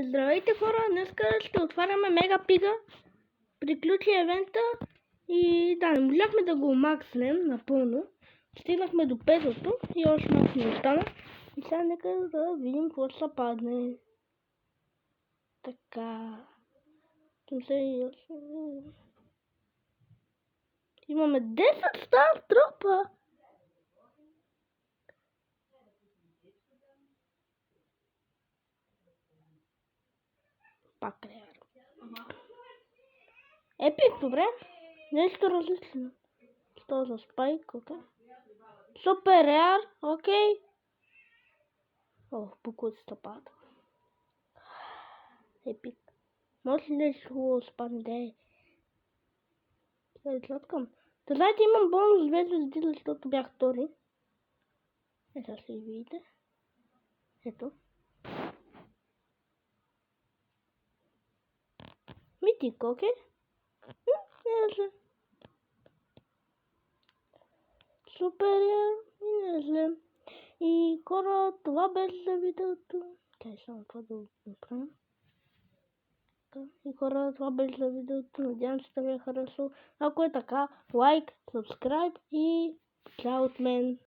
Здравейте хора, днес ще отваряме Мегапига. Приключи евента и да, не можахме да го макснем напълно. Стигнахме до петото и още малко не остана. И сега нека да видим какво ще падне. Така. Имаме 10 стар тропа. Пак реар. Епик, добре. Нещо различно. Що за спайк, окей. Супер реар, окей. О, буквата пада. Епик. Може ли нещо хубаво спадне, дай? Излъткам. Да знаете, имам бонус 2 звезди, защото бях втори. Сега ще видите. Ето. Митик, окей? Супер, не е зле. И хора, това беше за видеото. Чай само това да направим. И хора, това беше за видеото. Надявам се да ви е харесало. Ако е така, лайк, subscribe и чао от мен.